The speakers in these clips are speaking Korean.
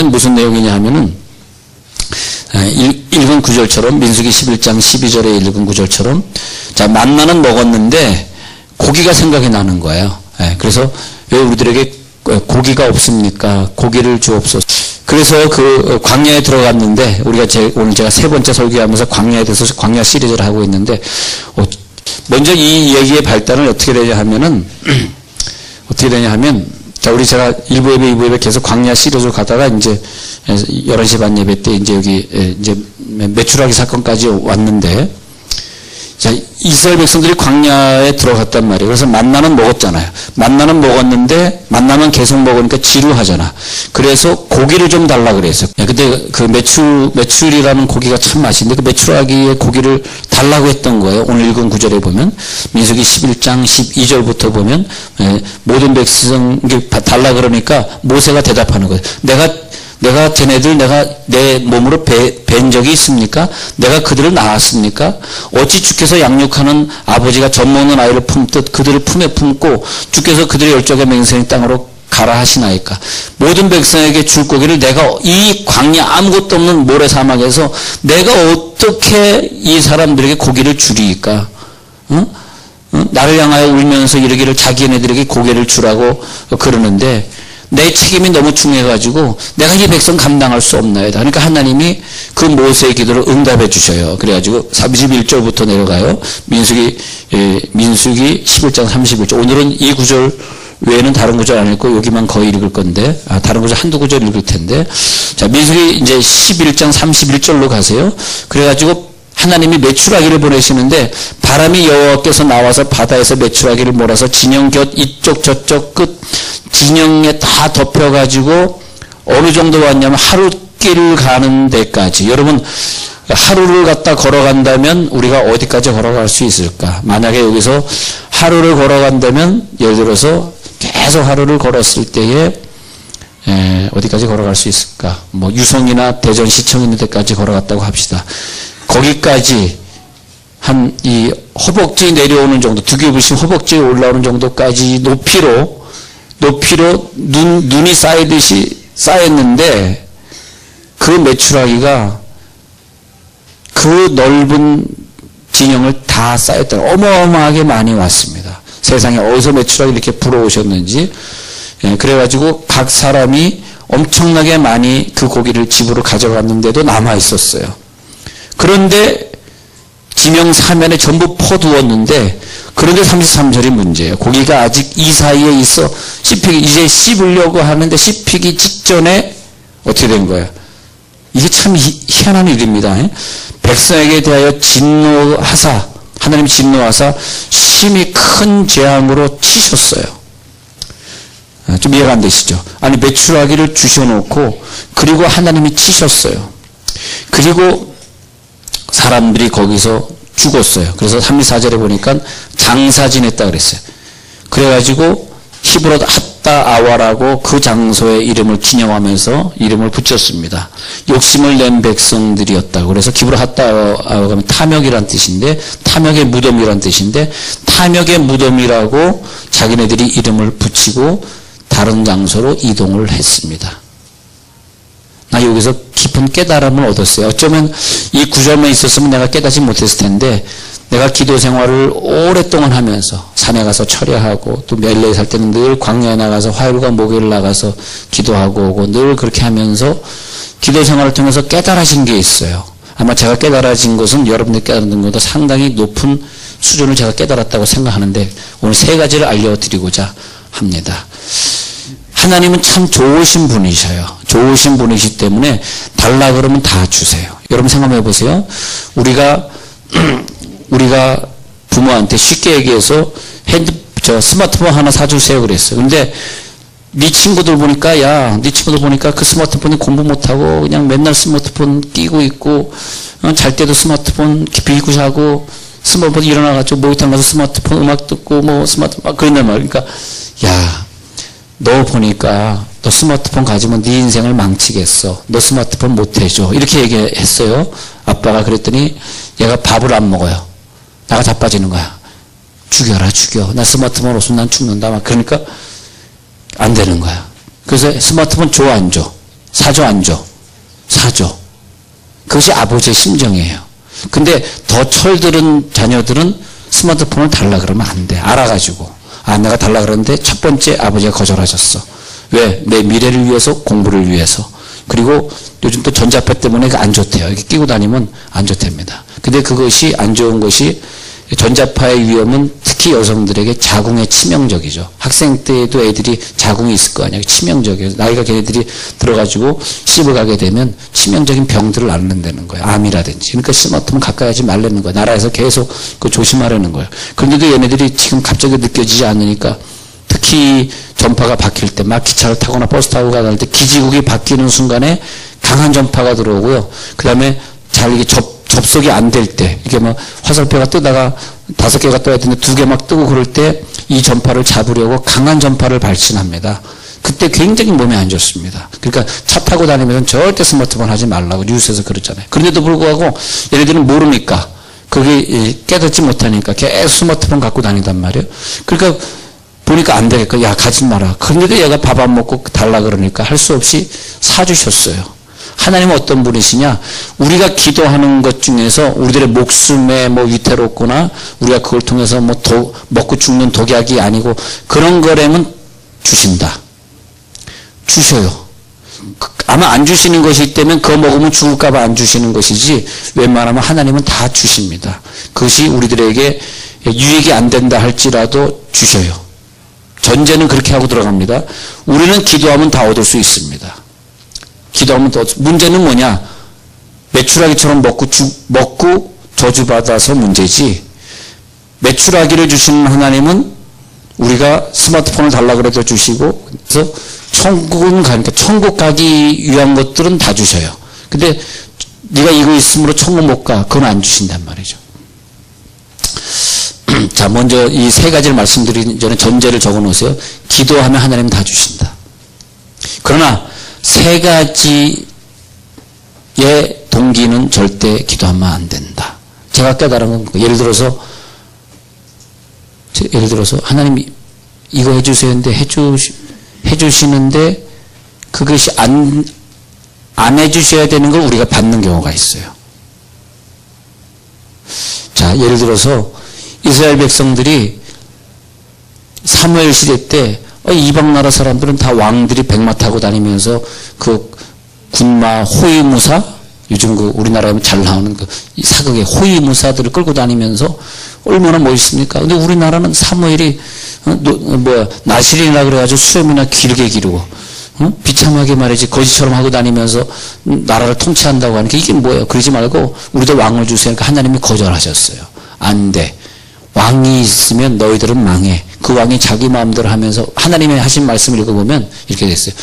무슨 내용이냐 하면은 읽은 구절처럼 민수기 11장 12절에 읽은 구절처럼 자 만나는 먹었는데 고기가 생각이 나는 거예요. 그래서 왜 우리들에게 고기가 없습니까? 고기를 주옵소서. 그래서 그 광야에 들어갔는데 우리가 오늘 제가 세 번째 설교하면서 광야에 대해서 광야 시리즈를 하고 있는데 먼저 이 얘기의 발단은 어떻게 되냐 하면은 자 우리 제가 1부 예배 2부 예배 계속 광야 시리즈로 가다가 이제 11시 반 예배 때 이제 여기 이제 메추라기 사건까지 왔는데 자, 이스라엘 백성들이 광야에 들어갔단 말이에요. 그래서 만나는 먹었잖아요. 만나는 먹었는데 만나면 계속 먹으니까 지루하잖아. 그래서 고기를 좀 달라 그랬어요. 근데 그 메추리라는 고기가 참 맛있는데 그 메추라기의 고기를 달라고 했던 거예요. 오늘 읽은 구절에 보면 민수기 11장 12절부터 보면 모든 백성이 달라 그러니까 모세가 대답하는 거예요. 내가 쟤네들 내가 내 몸으로 뵌 적이 있습니까? 내가 그들을 낳았습니까? 어찌 주께서 양육하는 아버지가 젖 먹는 아이를 품듯 그들을 품에 품고 주께서 그들의 열조가 맹세한 땅으로 가라 하시나이까? 모든 백성에게 줄 고기를 내가 이 광야 아무것도 없는 모래 사막에서 내가 어떻게 이 사람들에게 고기를 주리까? 응? 나를 향하여 울면서 이르기를 자기네들에게 고기를 주라고 그러는데 내 책임이 너무 중요해가지고 내가 이 백성 감당할 수 없나이다. 그러니까 하나님이 그 모세의 기도를 응답해 주셔요. 그래가지고 31절부터 내려가요. 민수기 11장 31절. 오늘은 이 구절 외에는 다른 구절 안 읽고 여기만 거의 읽을 건데 다른 구절 한두 구절 읽을 텐데 자 민수기 이제 11장 31절로 가세요. 그래가지고 하나님이 메추라기를 보내시는데 바람이 여호와께서 나와서 바다에서 메추라기를 몰아서 진영 곁 이쪽 저쪽 끝 진영에 다 덮여가지고 어느 정도 왔냐면 하루길 가는 데까지. 여러분 하루를 갖다 걸어간다면 우리가 어디까지 걸어갈 수 있을까? 만약에 여기서 하루를 걸어간다면 예를 들어서 계속 하루를 걸었을 때에 어디까지 걸어갈 수 있을까? 뭐 유성이나 대전시청 있는 데까지 걸어갔다고 합시다. 거기까지 한 이 허벅지 내려오는 정도, 두개부심 허벅지에 올라오는 정도까지 높이로 눈이 쌓이듯이 쌓였는데 그 메추라기가 그 넓은 진영을 다 쌓였다. 어마어마하게 많이 왔습니다. 세상에 어디서 메추라기 이렇게 불어오셨는지. 그래가지고 각 사람이 엄청나게 많이 그 고기를 집으로 가져갔는데도 남아 있었어요. 그런데 진영 사면에 전부 퍼두었는데 그런데 33절이 문제예요. 고기가 아직 이 사이에 있어 이제 씹으려고 하는데 씹히기 직전에 어떻게 된 거예요? 이게 참 희한한 일입니다. 백성에게 대하여 진노하사 하나님 진노하사 심히 큰 재앙으로 치셨어요. 좀 이해가 안 되시죠? 아니 메추라기를 주셔놓고 그리고 하나님이 치셨어요. 그리고 사람들이 거기서 죽었어요. 그래서 34절에 보니까 장사 지냈다 그랬어요. 그래가지고 히브리어 핫다 아와라고 그 장소의 이름을 기념하면서 이름을 붙였습니다. 욕심을 낸 백성들이었다. 그래서 히브리어 핫다 아와가 하면 탐욕이란 뜻인데 탐욕의 무덤이란 뜻인데 탐욕의 무덤이라고 자기네들이 이름을 붙이고 다른 장소로 이동을 했습니다. 나 여기서 깊은 깨달음을 얻었어요. 어쩌면 이 구절만 있었으면 내가 깨닫지 못했을 텐데 내가 기도 생활을 오랫동안 하면서 산에 가서 철야하고 또 멜레에 살 때는 늘 광야에 나가서 화요일과 목요일 나가서 기도하고 오고 늘 그렇게 하면서 기도 생활을 통해서 깨달아진 게 있어요. 아마 제가 깨달아진 것은 여러분들이 깨달은 것보다 상당히 높은 수준을 제가 깨달았다고 생각하는데 오늘 세 가지를 알려드리고자 합니다. 하나님은 참 좋으신 분이셔요. 좋으신 분이시기 때문에 달라 그러면 다 주세요. 여러분 생각해 보세요. 우리가 부모한테 쉽게 얘기해서 스마트폰 하나 사주세요 그랬어요. 근데 네 친구들 보니까 그 스마트폰이 공부 못하고 그냥 맨날 스마트폰 끼고 있고 잘 때도 스마트폰 비고 자고 스마트폰 일어나가지고 목욕탕 가서 스마트폰 음악 듣고 뭐 스마트폰 그런단 말이야. 그러니까 너 보니까 너 스마트폰 가지면 네 인생을 망치겠어. 너 스마트폰 못 해줘. 이렇게 얘기했어요. 아빠가 그랬더니 얘가 밥을 안 먹어요. 나가 자빠지는 거야. 죽여라 죽여. 나 스마트폰 없으면 난 죽는다. 막 그러니까 안 되는 거야. 그래서 스마트폰 줘 안 줘? 사줘 안 줘? 사줘. 그것이 아버지의 심정이에요. 근데 더 철들은 자녀들은 스마트폰을 달라 그러면 안 돼. 알아가지고. 아, 내가 달라 그러는데 첫 번째 아버지가 거절하셨어. 왜? 내 미래를 위해서, 공부를 위해서. 그리고 요즘 또 전자파 때문에 안 좋대요. 이렇게 끼고 다니면 안 좋답니다. 근데 그것이 안 좋은 것이 전자파의 위험은 특히 여성들에게 자궁에 치명적이죠. 학생 때에도 애들이 자궁이 있을 거 아니야. 치명적이에요. 나이가 걔네들이 들어가지고 시집을 가게 되면 치명적인 병들을 앓는다는 거예요. 암이라든지. 그러니까 스마트폰 가까이 하지 말라는 거예요. 나라에서 계속 그 조심하라는 거예요. 그런데도 얘네들이 지금 갑자기 느껴지지 않으니까 특히 전파가 바뀔 때 막 기차를 타거나 버스 타고 가다닐 때 기지국이 바뀌는 순간에 강한 전파가 들어오고요. 그 다음에 잘 이게 접속이 안 될 때, 이렇게 막 화살표가 뜨다가 5개가 떠야 되는데 2개 막 뜨고 그럴 때 이 전파를 잡으려고 강한 전파를 발신합니다. 그때 굉장히 몸에 안 좋습니다. 그러니까 차 타고 다니면 절대 스마트폰 하지 말라고 뉴스에서 그랬잖아요. 그런데도 불구하고 얘네들은 모르니까, 그게 깨닫지 못하니까 계속 스마트폰 갖고 다니단 말이에요. 그러니까 보니까 안 되겠고, 야, 가지 마라. 그런데도 얘가 밥 안 먹고 달라 그러니까 할 수 없이 사주셨어요. 하나님은 어떤 분이시냐? 우리가 기도하는 것 중에서 우리들의 목숨에 뭐 위태롭거나 우리가 그걸 통해서 뭐 먹고 죽는 독약이 아니고 그런 거라면 주신다. 주셔요. 아마 안 주시는 것이 있다면 그거 먹으면 죽을까봐 안 주시는 것이지 웬만하면 하나님은 다 주십니다. 그것이 우리들에게 유익이 안 된다 할지라도 주셔요. 전제는 그렇게 하고 들어갑니다. 우리는 기도하면 다 얻을 수 있습니다. 기도하면 또 문제는 뭐냐? 메추라기처럼 먹고 저주받아서 문제지. 메추라기를 주시는 하나님은 우리가 스마트폰을 달라 그래도 주시고, 그래서 천국은 가니까 천국 가기 위한 것들은 다 주셔요. 근데 네가 이거 있으므로 천국 못 가. 그건 안 주신단 말이죠. 자, 먼저 이 세 가지를 말씀드리기 전에 전제를 적어 놓으세요. 기도하면 하나님은 다 주신다. 그러나 세 가지의 동기는 절대 기도하면 안 된다. 제가 깨달은 건 예를 들어서 하나님이 이거 해주세요 했는데 해주시는데 그것이 안 해주셔야 되는 걸 우리가 받는 경우가 있어요. 자, 예를 들어서 이스라엘 백성들이 사무엘 시대 때 이방 나라 사람들은 다 왕들이 백마 타고 다니면서 그 군마 호위무사, 요즘 그 우리나라에 잘 나오는 그 사극의 호위무사들을 끌고 다니면서 얼마나 멋있습니까? 근데 우리나라는 사무엘이 나실이라 그래가지고 수염이나 길게 기르고 비참하게 말이지 거지처럼 하고 다니면서 나라를 통치한다고 하니까 이게 뭐예요? 그러지 말고 우리도 왕을 주세요. 그러니까 하나님이 거절하셨어요. 안 돼. 왕이 있으면 너희들은 망해. 그 왕이 자기 마음대로 하면서 하나님의 하신 말씀을 읽어보면 이렇게 됐어요.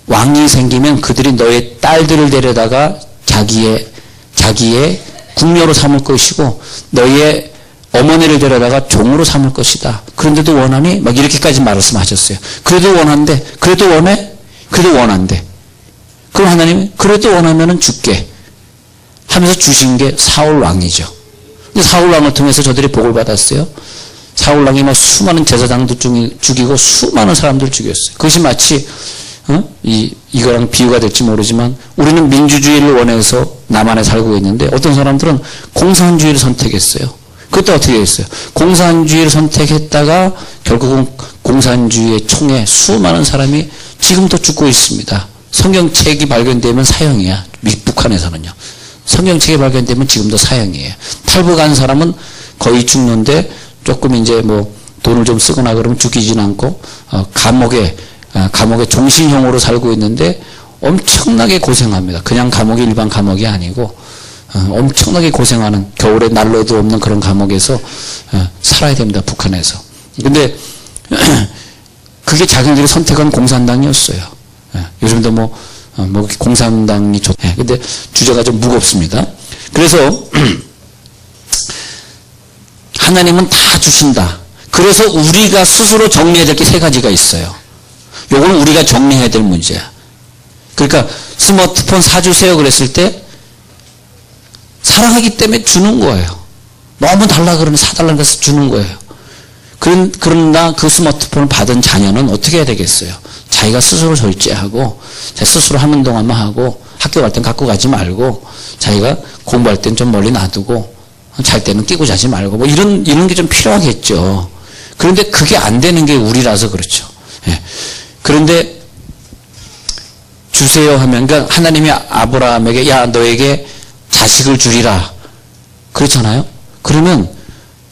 왕이 생기면 그들이 너의 딸들을 데려다가 자기의 궁녀로 삼을 것이고 너희의 어머니를 데려다가 종으로 삼을 것이다. 그런데도 원하니? 막 이렇게까지 말씀하셨어요. 그래도 원한대. 그래도 원해? 그래도 원한대. 그럼 하나님이 그래도 원하면은 줄게 하면서 주신 게 사울 왕이죠. 근데 사울 왕을 통해서 저들이 복을 받았어요. 사울 왕이 막 수많은 제사장도 죽이고 수많은 사람들을 죽였어요. 그것이 마치 이거랑 비유가 될지 모르지만 우리는 민주주의를 원해서 남한에 살고 있는데 어떤 사람들은 공산주의를 선택했어요. 그때 어떻게 했어요? 공산주의를 선택했다가 결국은 공산주의의 총에 수많은 사람이 지금도 죽고 있습니다. 성경책이 발견되면 사형이야. 북한에서는요. 성경책이 발견되면 지금도 사형이에요. 탈북한 사람은 거의 죽는데 조금 이제 뭐 돈을 좀 쓰거나 그러면 죽이진 않고 감옥에 종신형으로 살고 있는데 엄청나게 고생합니다. 그냥 감옥이 일반 감옥이 아니고 엄청나게 고생하는 겨울에 난로도 없는 그런 감옥에서 살아야 됩니다. 북한에서. 근데 그게 자기들이 선택한 공산당이었어요. 요즘도 뭐 공산당이 좋다. 근데 주제가 좀 무겁습니다. 그래서 하나님은 다 주신다. 그래서 우리가 스스로 정리해야 될 게 세 가지가 있어요. 요거는 우리가 정리해야 될 문제야. 그러니까 스마트폰 사주세요 그랬을 때 사랑하기 때문에 주는 거예요. 너무 달라 그러면 사달라고 해서 주는 거예요. 그러나 그 스마트폰을 받은 자녀는 어떻게 해야 되겠어요? 자기가 스스로 절제하고 스스로 하는 동안만 하고 학교 갈 땐 갖고 가지 말고 자기가 공부할 땐 좀 멀리 놔두고 잘 때는 끼고 자지 말고 뭐 이런 게 좀 필요하겠죠. 그런데 그게 안 되는 게 우리라서 그렇죠. 예. 그런데 주세요 하면 그러니까 하나님이 아브라함에게 야 너에게 자식을 주리라 그렇잖아요. 그러면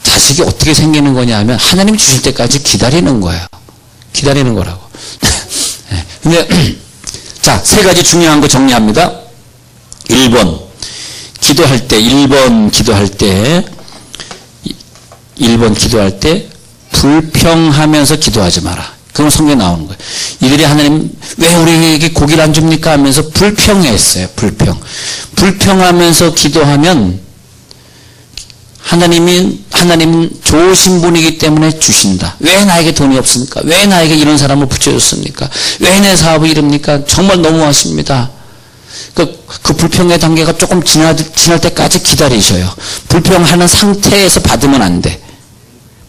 자식이 어떻게 생기는 거냐 하면 하나님 주실 때까지 기다리는 거예요. 기다리는 거라고. 예. 근데 자, 세 가지 중요한 거 정리합니다. 1번 기도할 때 1번 기도할 때 불평하면서 기도하지 마라. 그건 성경에 나오는 거예요. 이들이 하나님 왜 우리에게 고기를 안 줍니까 하면서 불평했어요. 불평하면서 기도하면 하나님은 좋으신 분이기 때문에 주신다. 왜 나에게 돈이 없습니까? 왜 나에게 이런 사람을 붙여줬습니까? 왜 내 사업을 이럽니까? 정말 너무하십니다. 그 불평의 단계가 조금 지날 때까지 기다리셔요. 불평하는 상태에서 받으면 안 돼.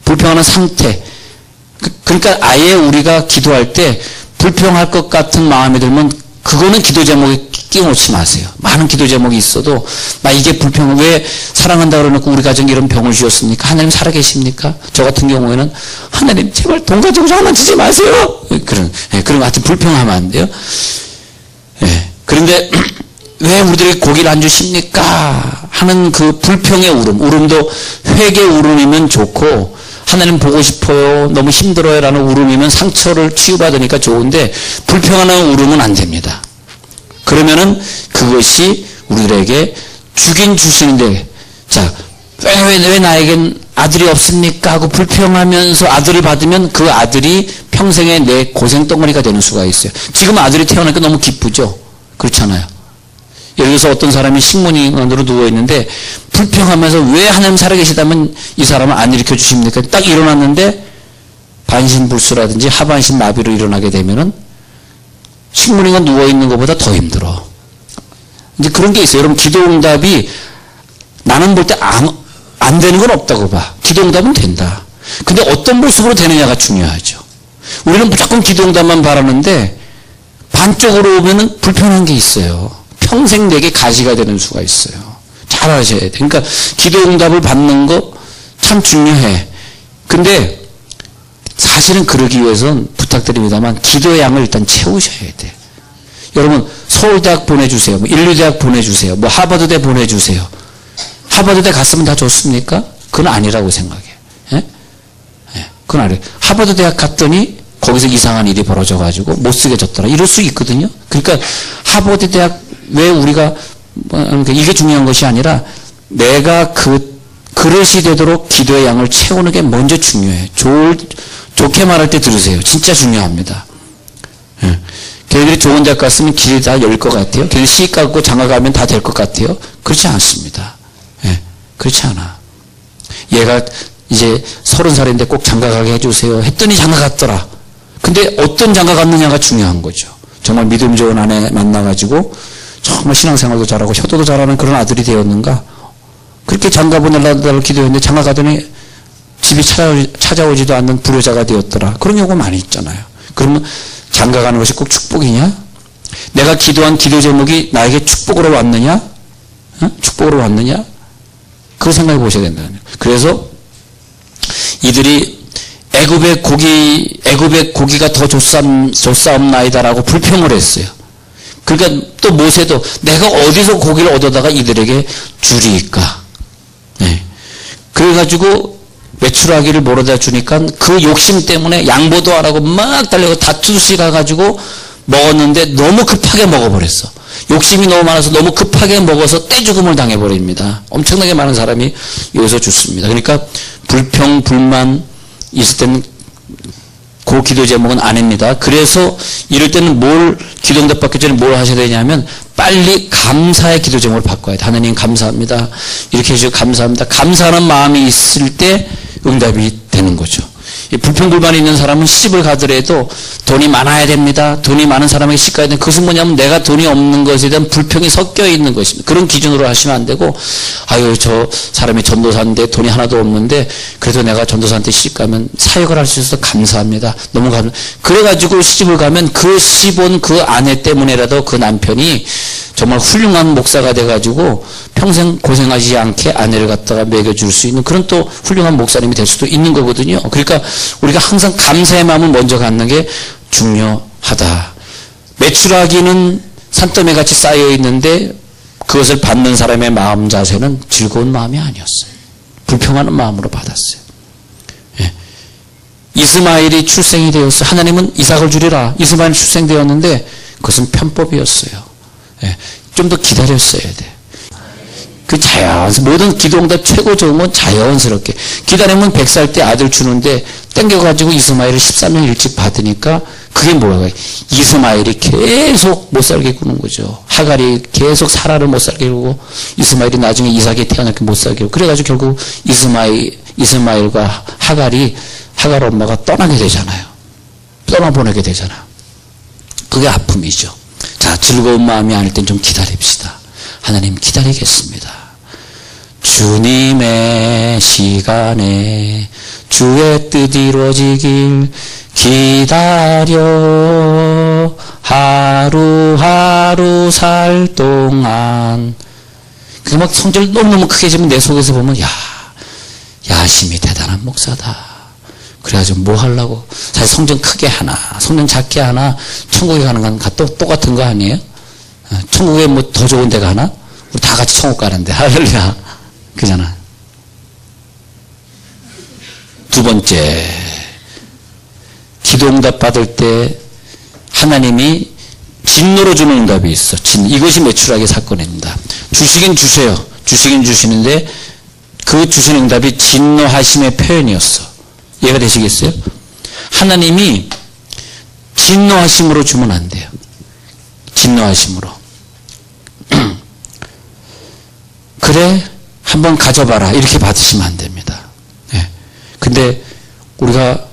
불평하는 상태. 그러니까 아예 우리가 기도할 때 불평할 것 같은 마음이 들면 그거는 기도 제목에 끼워놓지 마세요. 많은 기도 제목이 있어도 나 이게 불평을 왜 사랑한다 그러놓고 우리 가정에 이런 병을 주셨습니까? 하나님 살아계십니까? 저 같은 경우에는 하나님 제발 돈 가지고 장난치지 마세요. 그런 거 하여튼 불평하면 안 돼요. 예. 그런데 왜 우리들에게 고기를 안 주십니까? 하는 그 불평의 울음도 회개 울음이면 좋고 하나님 보고 싶어요. 너무 힘들어요. 라는 울음이면 상처를 치유받으니까 좋은데 불평하는 울음은 안 됩니다. 그러면은 그것이 우리들에게 주긴 주시는데 자, 왜 나에겐 아들이 없습니까? 하고 불평하면서 아들을 받으면 그 아들이 평생의 내 고생덩어리가 되는 수가 있어요. 지금 아들이 태어나니까 너무 기쁘죠? 그렇잖아요. 예를 들어서 어떤 사람이 식모닝으로 누워있는데 불평하면서 왜 하나님 살아계시다면 이 사람을 안 일으켜 주십니까? 딱 일어났는데 반신불수라든지 하반신 마비로 일어나게 되면은 식모닝은 누워있는 것보다 더 힘들어. 이제 그런 게 있어요. 여러분 기도응답이 나는 볼 때 안 되는 건 없다고 봐. 기도응답은 된다. 근데 어떤 모습으로 되느냐가 중요하죠. 우리는 무조건 기도응답만 바라는데 반쪽으로 오면은 불편한 게 있어요. 평생 내게 가시가 되는 수가 있어요. 잘 아셔야 돼. 그러니까 기도응답을 받는 거 참 중요해. 근데 사실은 그러기 위해서는 부탁드립니다만 기도의 양을 일단 채우셔야 돼. 여러분 서울대학 보내주세요. 뭐 인류대학 보내주세요. 뭐 하버드대 보내주세요. 하버드대 갔으면 다 좋습니까? 그건 아니라고 생각해. 예? 예, 그건 아니에요. 하버드 대학 갔더니 거기서 이상한 일이 벌어져가지고 못 쓰게 졌더라. 이럴 수 있거든요. 그러니까 하버드 대학 왜 우리가 이게 중요한 것이 아니라 내가 그 그릇이 되도록 기도의 양을 채우는 게 먼저 중요해. 좋게 말할 때 들으세요. 진짜 중요합니다. 예. 걔네들이 좋은 대학 갔으면 길이 다 열 것 같아요. 걔네들이 시집 가고 장가 가면 다 될 것 같아요. 그렇지 않습니다. 예. 그렇지 않아. 얘가 이제 30살인데 꼭 장가 가게 해주세요. 했더니 장가 갔더라. 근데 어떤 장가 갔느냐가 중요한 거죠. 정말 믿음 좋은 아내 만나가지고 정말 신앙생활도 잘하고 효도도 잘하는 그런 아들이 되었는가? 그렇게 장가 보내려고 기도했는데 장가 가더니 집이 찾아오지도 않는 불효자가 되었더라. 그런 경우가 많이 있잖아요. 그러면 장가 가는 것이 꼭 축복이냐? 내가 기도한 기도 제목이 나에게 축복으로 왔느냐? 축복으로 왔느냐? 그거 생각해 보셔야 된다는 거예요. 그래서 이들이 애굽의 고기가 더 좋사옵나이다라고 불평을 했어요. 그러니까 또 모세도 내가 어디서 고기를 얻어다가 이들에게 주리까? 네. 그래가지고 외출하기를 몰아다 주니까 그 욕심 때문에 양보도 안 하고 막 달려고 다투시 가가지고 먹었는데 너무 급하게 먹어버렸어. 욕심이 너무 많아서 너무 급하게 먹어서 떼죽음을 당해버립니다. 엄청나게 많은 사람이 여기서 죽습니다. 그러니까 불평, 불만 있을 때는 그 기도 제목은 아닙니다. 그래서 이럴 때는 기도응답 받기 전에 뭘 하셔야 되냐면 빨리 감사의 기도 제목을 바꿔야 돼. 하나님 감사합니다. 이렇게 해주셔서 감사합니다. 감사하는 마음이 있을 때 응답이 되는 거죠. 이 불평불만이 있는 사람은 시집을 가더라도 돈이 많아야 됩니다. 돈이 많은 사람에게 시집 가야 됩니다. 그것은 뭐냐면 내가 돈이 없는 것에 대한 불평이 섞여 있는 것입니다. 그런 기준으로 하시면 안 되고, 아유, 저 사람이 전도사인데 돈이 하나도 없는데 그래도 내가 전도사한테 시집 가면 사역을 할 수 있어서 감사합니다. 너무 감사합니다. 그래가지고 시집을 가면 그 시집 온 그 아내 때문에라도 그 남편이 정말 훌륭한 목사가 돼가지고 평생 고생하지 않게 아내를 갖다가 먹여줄 수 있는 그런 또 훌륭한 목사님이 될 수도 있는 거거든요. 그러니까 우리가 항상 감사의 마음을 먼저 갖는 게 중요하다. 매출하기는 산더미 같이 쌓여 있는데 그것을 받는 사람의 마음 자세는 즐거운 마음이 아니었어요. 불평하는 마음으로 받았어요. 예. 이스마엘이 출생이 되었어요. 하나님은 이삭을 주리라. 이스마엘이 출생되었는데 그것은 편법이었어요. 예. 좀 더 기다렸어야 돼. 그 자연스럽게 모든 기도응답 최고 좋은 건 자연스럽게 기다리면 100살 때 아들 주는데 땡겨가지고 이스마엘을 13년 일찍 받으니까 그게 뭐야? 이스마엘이 계속 못 살게 구는 거죠. 하갈이 계속 사라를 못 살게 구고 이스마엘이 나중에 이삭이 태어나게 못 살게 구고 그래가지고 결국 이스마엘과 하갈 엄마가 떠나게 되잖아요. 떠나보내게 되잖아요. 그게 아픔이죠. 자, 즐거운 마음이 아닐 땐 좀 기다립시다. 하나님 기다리겠습니다. 주님의 시간에 주의 뜻 이루어지길 기다려 하루하루 살 동안. 그래서 막 성질 너무너무 크게 지면 내 속에서 보면 야심이 대단한 목사다. 그래가지고 뭐 하려고. 사실 성전 크게 하나 성전 작게 하나 천국에 가는 건 똑같은 거 아니에요? 천국에 뭐 더 좋은 데가 하나? 우리 다 같이 천국 가는데 할렐루야. 그잖아. 두 번째, 기도응답 받을 때 하나님이 진노로 주는 응답이 있어. 이것이 매출하기 사건입니다. 주시긴 주세요. 주시긴 주시는데 그 주시는 응답이 진노하심의 표현이었어. 이해가 되시겠어요? 하나님이 진노하심으로 주면 안 돼요. 진노하심으로. 그래, 한번 가져봐라. 이렇게 받으시면 안 됩니다. 네. 근데 우리가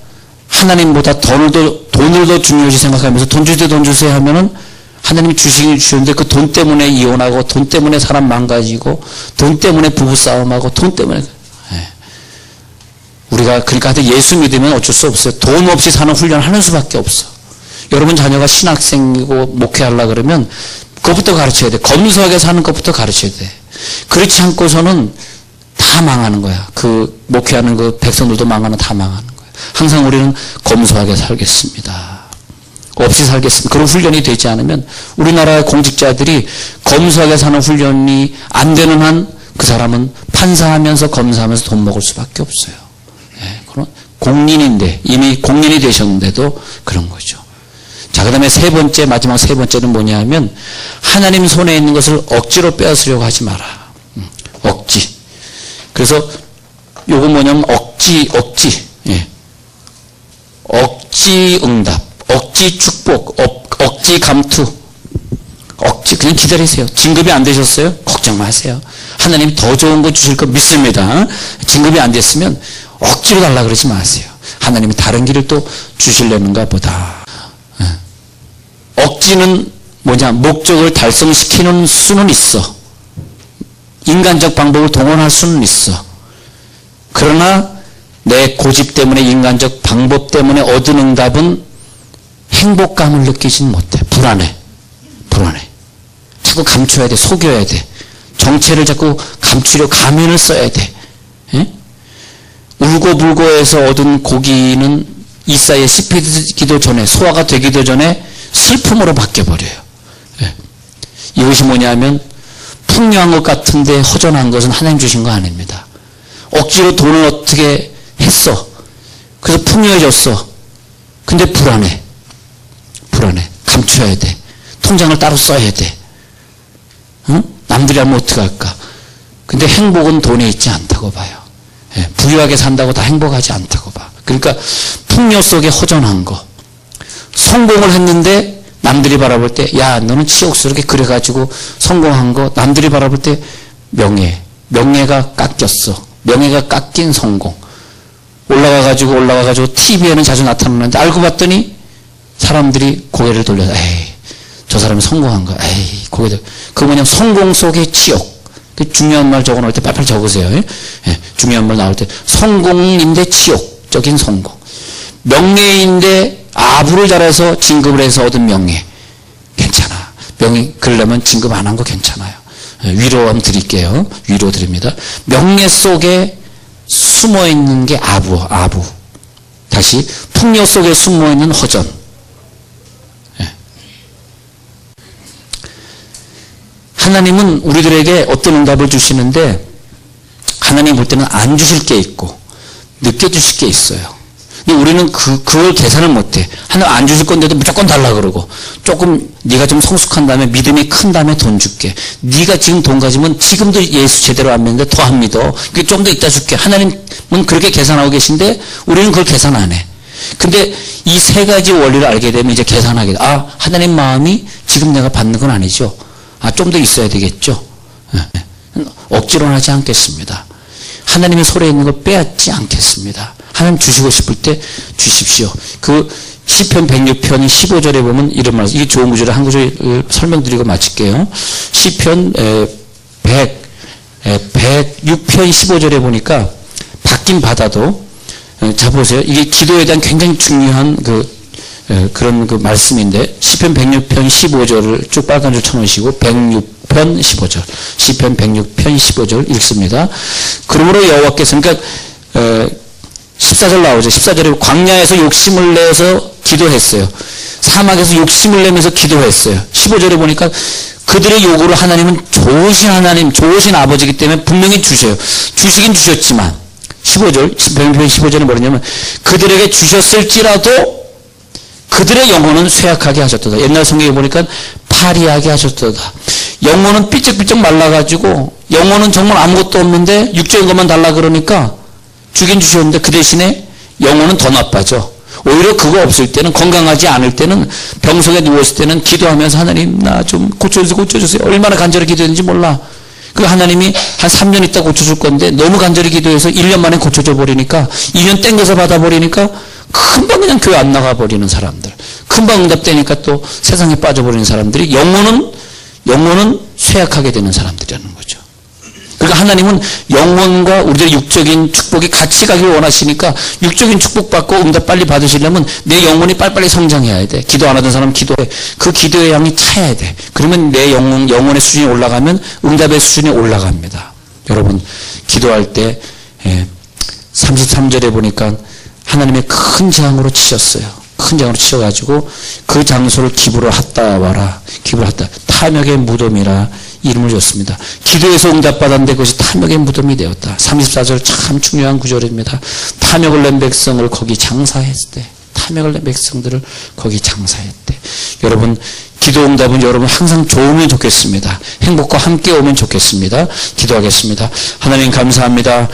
하나님보다 돈을 더 중요시 생각하면서 돈 주세요, 돈 주세요 하면은 하나님이 주시긴 주셨는데 그 돈 때문에 이혼하고 돈 때문에 사람 망가지고 돈 때문에 부부싸움하고 돈 때문에. 네. 우리가 그러니까 하여튼 예수 믿으면 어쩔 수 없어요. 돈 없이 사는 훈련을 하는 수밖에 없어. 여러분 자녀가 신학생이고 목회하려고 그러면 그것부터 가르쳐야 돼. 검소하게 사는 것부터 가르쳐야 돼. 그렇지 않고서는 다 망하는 거야. 그 목회하는 그 백성들도 망하는, 다 망하는 거야. 항상 우리는 검소하게 살겠습니다. 없이 살겠습니다. 그런 훈련이 되지 않으면 우리나라의 공직자들이 검소하게 사는 훈련이 안 되는 한 그 사람은 판사하면서 검사하면서 돈 먹을 수밖에 없어요. 네, 그런 공인인데 이미 공인이 되셨는데도 그런 거죠. 자, 그 다음에 세 번째, 마지막 세 번째는 뭐냐 하면 하나님 손에 있는 것을 억지로 빼앗으려고 하지 마라. 억지. 그래서 요거 뭐냐면 억지. 예. 억지 응답, 억지 축복, 억지 감투, 억지. 그냥 기다리세요. 진급이 안 되셨어요? 걱정 마세요. 하나님 더 좋은 거 주실 거 믿습니다. 진급이 안 됐으면 억지로 달라 그러지 마세요. 하나님이 다른 길을 또 주시려는가 보다. 억지는 뭐냐? 목적을 달성시키는 수는 있어. 인간적 방법을 동원할 수는 있어. 그러나 내 고집 때문에, 인간적 방법 때문에 얻은 응답은 행복감을 느끼지는 못해. 불안해. 자꾸 감춰야 돼. 속여야 돼. 정체를 자꾸 감추려 가면을 써야 돼. 예? 울고불고해서 얻은 고기는 이사에 씹히기도 전에, 소화가 되기도 전에 슬픔으로 바뀌어버려요. 예. 이것이 뭐냐면 풍요한 것 같은데 허전한 것은 하나님 주신 거 아닙니다. 억지로 돈을 어떻게 했어. 그래서 풍요해졌어. 근데 불안해. 감춰야 돼. 통장을 따로 써야 돼. 응? 남들이 하면 어떡할까. 근데 행복은 돈에 있지 않다고 봐요. 예. 부유하게 산다고 다 행복하지 않다고 봐. 그러니까 풍요 속에 허전한 거. 성공을 했는데 남들이 바라볼 때, 야, 너는 치욕스럽게 그래가지고 성공한 거, 남들이 바라볼 때 명예가 깎였어. 명예가 깎인 성공. 올라가가지고 TV에는 자주 나타나는데 알고 봤더니 사람들이 고개를 돌려서 에이, 저 사람이 성공한 거야. 에이, 고개들. 그 뭐냐, 성공 속의 지옥. 그 중요한 말 적어놓을 때 빨리빨리 적으세요. 예? 예, 중요한 말 나올 때. 성공인데 지옥적인 성공. 명예인데 아부를 잘해서 진급을 해서 얻은 명예. 괜찮아. 명예, 그러려면 진급 안 한 거 괜찮아요. 예, 위로 한번 드릴게요. 위로 드립니다. 명예 속에 숨어 있는 게 아부. 다시, 풍요 속에 숨어 있는 허전. 예. 하나님은 우리들에게 어떤 응답을 주시는데, 하나님 볼 때는 안 주실 게 있고, 늦게 주실 게 있어요. 근데 우리는 그걸 계산을 못 해. 하나님 안 주실 건데도 무조건 달라 그러고, 조금 네가 좀 성숙한 다음에, 믿음이 큰 다음에 돈 줄게. 네가 지금 돈 가지면 지금도 예수 제대로 안 믿는데 더 안 믿어. 좀 더 이따 줄게. 하나님은 그렇게 계산하고 계신데 우리는 그걸 계산 안 해. 근데 이 세 가지 원리를 알게 되면 이제 계산하게 돼. 아, 하나님 마음이 지금 내가 받는 건 아니죠. 아, 좀 더 있어야 되겠죠. 억지로는 하지 않겠습니다. 하나님의 손에 있는 걸 빼앗지 않겠습니다. 하나님 주시고 싶을 때 주십시오. 그 시편 106편 15절에 보면 이런 말, 이게 좋은 구절을 한 구절 설명드리고 마칠게요. 시편 106편 15절에 보니까 받긴 받아도, 자 보세요. 이게 기도에 대한 굉장히 중요한 그런 말씀인데, 시편 106편 15절을 쭉 빨간 줄 쳐놓으시고 106편 15절, 시편 106편 15절 읽습니다. 그러므로 여호와께서, 그러니까 14절 나오죠. 14절에 광야에서 욕심을 내서 기도했어요. 사막에서 욕심을 내면서 기도했어요. 15절에 보니까 그들의 요구를 하나님은 좋으신 하나님, 좋으신 아버지이기 때문에 분명히 주셔요. 주시긴 주셨지만 15절, 15절에 뭐냐면 그들에게 주셨을지라도 그들의 영혼은 쇠약하게 하셨도다. 옛날 성경에 보니까 파리하게 하셨도다. 영혼은 삐쩍삐쩍 말라가지고 영혼은 정말 아무것도 없는데 육적인 것만 달라 그러니까 주긴 주셨는데 그 대신에 영혼은 더 나빠져. 오히려 그거 없을 때는, 건강하지 않을 때는, 병석에 누웠을 때는 기도하면서 하나님 나 좀 고쳐주세요. 얼마나 간절히 기도했는지 몰라. 그 하나님이 한 3년 있다 고쳐줄 건데 너무 간절히 기도해서 1년 만에 고쳐져 버리니까, 2년 땡겨서 받아버리니까 금방 그냥 교회 안 나가버리는 사람들, 금방 응답되니까 또 세상에 빠져버리는 사람들이 영혼은 쇠약하게 되는 사람들이라는 거죠. 그러니까 하나님은 영혼과 우리들의 육적인 축복이 같이 가길 원하시니까, 육적인 축복받고 응답 빨리 받으시려면 내 영혼이 빨리빨리 성장해야 돼. 기도 안 하던 사람 기도해. 그 기도의 양이 차야 돼. 그러면 내 영혼의 수준이 올라가면 응답의 수준이 올라갑니다. 여러분, 기도할 때 33절에 보니까 하나님의 큰 재앙으로 치셨어요. 큰 재앙으로 치셔가지고 그 장소를 기브로 핫다 와라. 기브로 핫다. 탐욕의 무덤이라 이름을 줬습니다. 기도에서 응답받았는데 그것이 탐욕의 무덤이 되었다. 34절 참 중요한 구절입니다. 탐욕을 낸 백성을 거기 장사했대. 탐욕을 낸 백성들을 거기 장사했대. 여러분, 기도 응답은 여러분 항상 좋으면 좋겠습니다. 행복과 함께 오면 좋겠습니다. 기도하겠습니다. 하나님 감사합니다.